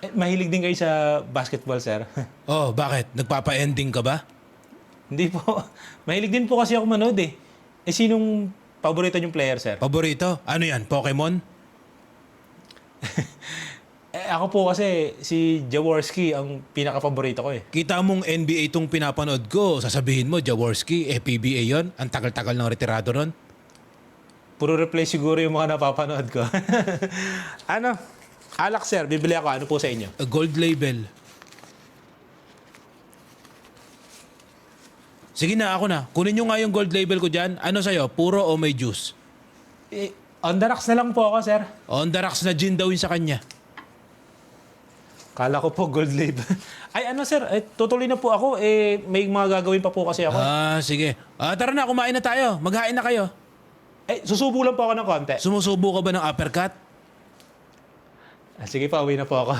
Mahilig din kayo sa basketball, sir? Oh, bakit? Nagpapa-ending ka ba? Hindi po. Mahilig din po kasi ako manood eh. Sinong paborito niyong player, sir? Paborito? Ano yan? Pokemon? Ako po kasi si Jaworski ang pinaka-paborito ko eh. Kita mong NBA itong pinapanood ko, sasabihin mo, Jaworski, PBA yon. Ang tagal-tagal ng retirado nun. Puro replay siguro yung mga napapanood ko. Ano? Alak, sir. Bibili ako. Ano po sa inyo? A gold label. Sige na, ako na. Kunin nyo nga yung gold label ko dyan. Ano sa'yo? Puro o may juice? On the rocks na lang po ako, sir. On the rocks na gin daw yun sa kanya. Kala ko po gold label. Ay, ano, sir? Tutuloy na po ako. May mga gagawin pa po kasi ako. Sige. Tara na, kumain na tayo. Maghain na kayo. Susubo lang po ako ng konti. Sumusubo ka ba ng uppercut? Sige pa, uwi na po ako.